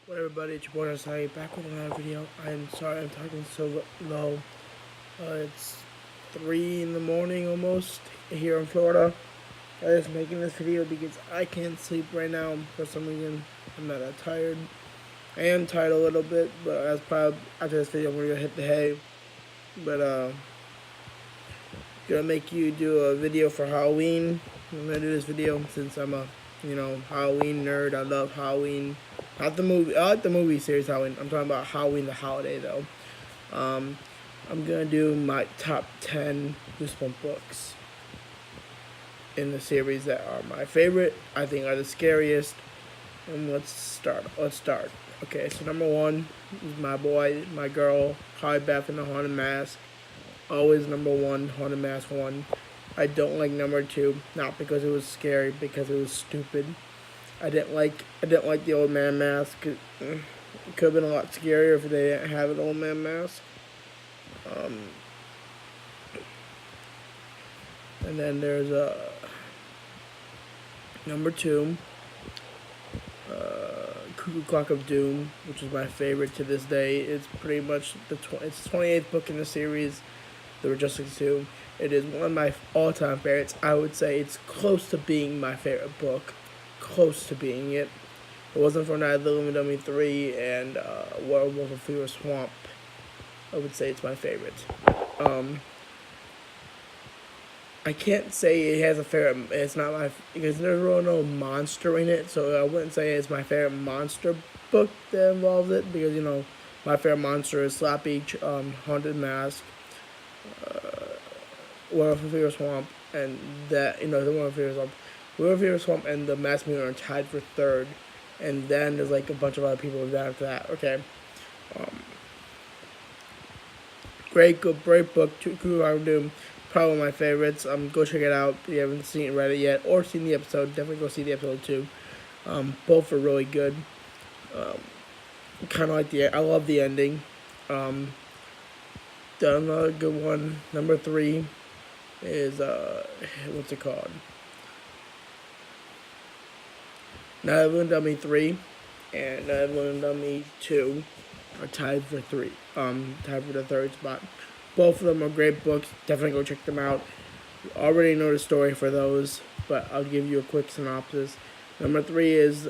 What everybody, it's your boy Asai back with another video. I'm sorry I'm talking so low. It's 3 in the morning almost here in Florida. I'm just making this video because I can't sleep right now for some reason. I'm not that tired. I am tired a little bit, but that's probably after this video I'm gonna hit the hay. But gonna make you do a video for Halloween. I'm gonna do this video since I'm a Halloween nerd. I love Halloween. Not the movie. I like the movie series Halloween. I'm talking about Halloween the holiday though. Um, I'm gonna do my top 10 Goosebumps books in the series that are my favorite. I think are the scariest. And let's start. Okay, so number one is my boy, my girl, Holly Beth in the Haunted Mask. Always number one, Haunted Mask 1. I don't like number 2, not because it was scary, because it was stupid. I didn't like the old man mask. It could have been a lot scarier if they didn't have an old man mask. And then there's number 2, Cuckoo Clock of Doom, which is my favorite to this day. It's pretty much it's the 28th book in the series, The Majestic 2. It is one of my all-time favorites. I would say it's close to being my favorite book. Close to being it. If it wasn't for Night of the Living Dummy 3 and Werewolf of Fever Swamp, I would say it's my favorite. I can't say it has a favorite. It's not my, because there's really no monster in it, so I wouldn't say it's my favorite monster book that involves it, because my favorite monster is Slappy, Haunted Mask, Werewolf of Fever Swamp, and that the Werewolf of Fever Swamp. Werewolf of Fever Swamp and the Masked Mutant are tied for third, and then there's like a bunch of other people after that. Okay, great book, Cuckoo Clock of Doom. Probably one of my favorites. Go check it out if you haven't read it yet, or seen the episode. Definitely go see the episode too. Both are really good. Kind of like I love the ending. Another good one. Number 3 is what's it called? Night of the Living Dummy 3 and Night of the Living Dummy 2 are tied for tied for the third spot. Both of them are great books. Definitely go check them out. You already know the story for those, but I'll give you a quick synopsis. Number 3 is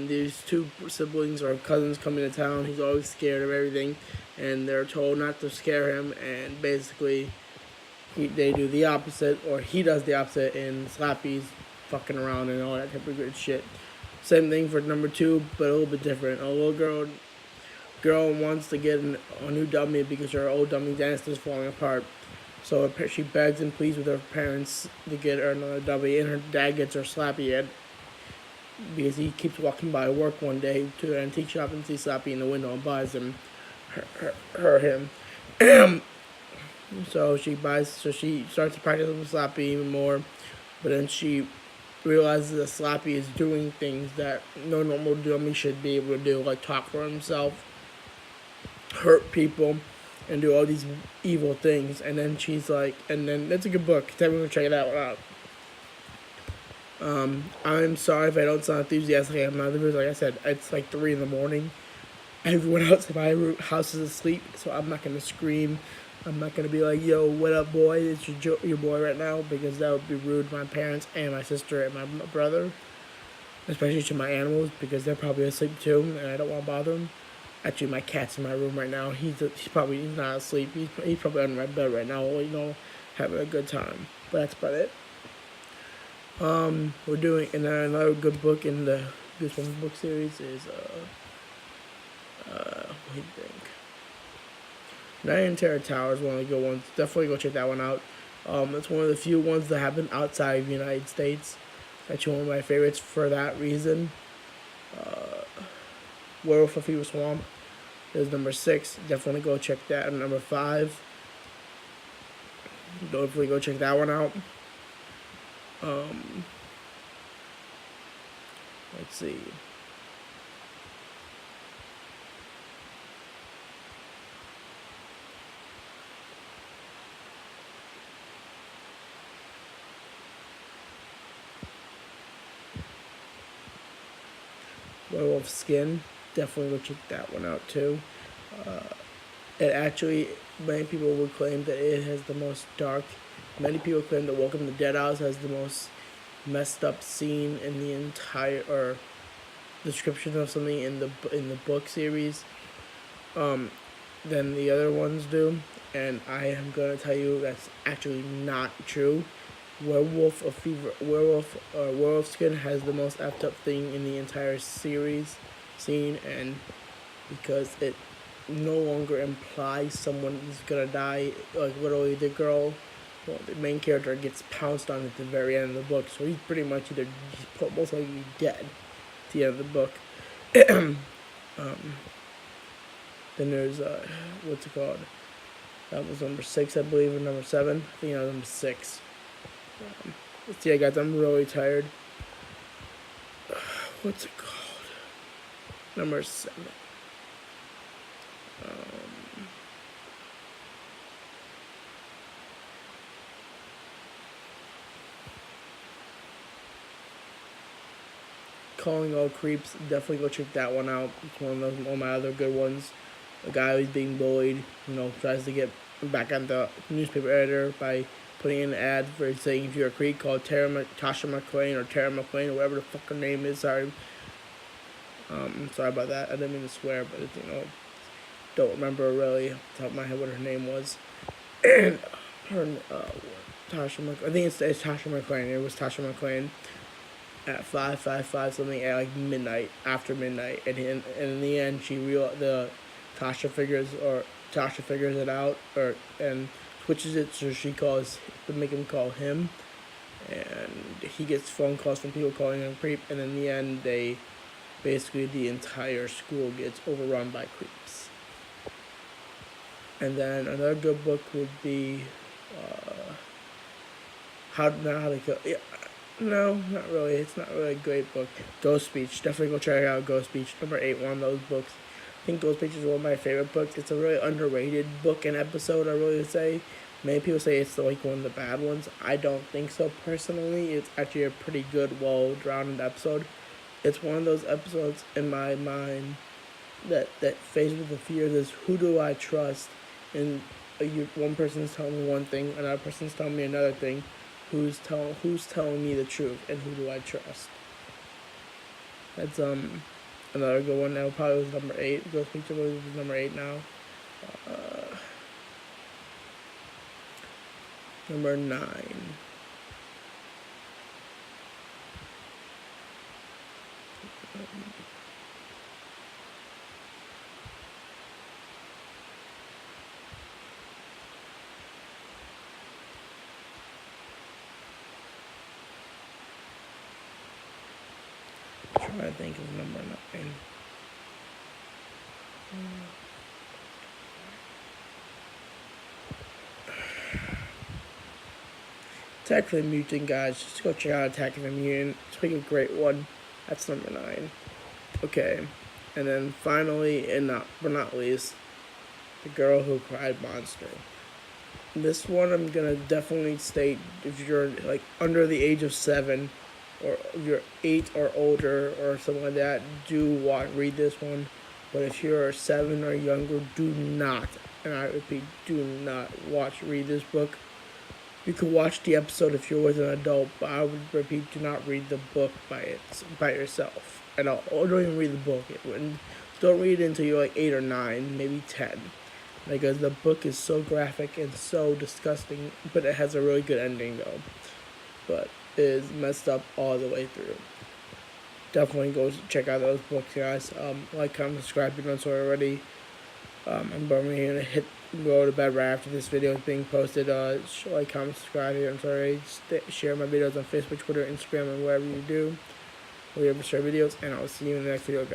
these two siblings or cousins coming to town. He's always scared of everything, and they're told not to scare him, and basically they do the opposite, or he does the opposite, and Slappy's fucking around and all that type of good shit. Same thing for number 2, but a little bit different. A little girl wants to get a new dummy because her old dummy dentist is falling apart. So she begs and pleads with her parents to get her another dummy, and her dad gets her Slappy in because he keeps walking by work one day to an antique shop and sees Slappy in the window and buys him him. So she starts to practice with Slappy even more, but then she realizes that Slappy is doing things that no normal dummy should be able to do, like talk for himself, hurt people, and do all these evil things. And then she's like, and then that's a good book. Definitely check that one out. I'm sorry if I don't sound enthusiastic. I'm not, because like I said, it's like 3 in the morning. Everyone else in my house is asleep, so I'm not gonna scream. I'm not gonna be like, "Yo, what up, boy? It's your boy right now," because that would be rude to my parents and my sister and my brother, especially to my animals, because they're probably asleep too, and I don't want to bother them. Actually, my cat's in my room right now. He's not asleep. He's probably under my bed right now, having a good time. But that's about it. We're doing, and another good book in the Goosebumps book series is what do you think? Night in Terror Tower is one of the good ones. Definitely go check that one out. It's one of the few ones that happen outside of the United States. Actually, one of my favorites for that reason. Werewolf of Fever Swamp is number 6. Definitely go check that. And number 5. Definitely go check that one out. Let's see. Werewolf Skin definitely go check that one out too. It actually, many people would claim that it has the most dark. Many people claim that Welcome to Dead House has the most messed up scene in the entire, or description of something in the book series, than the other ones do. And I am gonna tell you that's actually not true. Werewolf Skin has the most effed up thing in the entire series scene, and because it no longer implies someone is gonna die. Like literally, the girl, well, the main character gets pounced on at the very end of the book, so he's pretty much he's most likely dead at the end of the book. Then there's what's it called? That was number 6, I believe, or number 7. I think that was number 6. So yeah, guys, I'm really tired. What's it called? Number 7. Calling All Creeps, definitely go check that one out. It's one of my other good ones. A guy who's being bullied, tries to get back on the newspaper editor by putting in an ad for saying if you're a creep, call Tasha McClain or Tara McClain or whatever the fuck her name is. Sorry. Sorry about that. I didn't mean to swear, but don't remember really off the top of my head what her name was. And Tasha McClain. I think it's Tasha McClain. It was Tasha McClain. At 5:55 something at like midnight, after midnight, and in the end Tasha figures it out, and switches it so she calls to make him call him, and he gets phone calls from people calling him creep, and in the end the entire school gets overrun by creeps. And then another good book would be How to Kill. Yeah. No, not really. It's not really a great book. Ghost Speech. Definitely go check out Ghost Speech. Number 8, one of those books. I think Ghost Speech is one of my favorite books. It's a really underrated book and episode, I really would say. Many people say it's like one of the bad ones. I don't think so personally. It's actually a pretty good, well-rounded episode. It's one of those episodes in my mind that faced with the fear is, who do I trust? And one person's telling me one thing, another person's telling me another thing. Who's telling me the truth, and who do I trust? That's another good one. That probably was number 8. Ghost Picture was number 8 now. Number 9. I'm trying to think of number 9. Attack of the Mutant, guys. Just go check out Attack of the Mutant. It's like a great one. That's number 9. Okay. And then finally, but not least, The Girl Who Cried Monster. This one I'm gonna definitely state, if you're like under the age of 7, or if you're 8 or older or something like that, read this one. But if you're 7 or younger, do not, and I repeat, do not read this book. You can watch the episode if you're with an adult, but I would repeat, do not read the book by yourself at all. Or don't even read the book. Don't read it until you're like 8 or 9, maybe 10. Because the book is so graphic and so disgusting, but it has a really good ending though. But it is messed up all the way through. Definitely go check out those books, guys. Like, comment, subscribe if you don't so already. I'm probably gonna go to bed right after this video is being posted. Like, comment, subscribe if you don't so already. Share my videos on Facebook, Twitter, Instagram, and wherever you do. Wherever you share videos, and I'll see you in the next video, guys.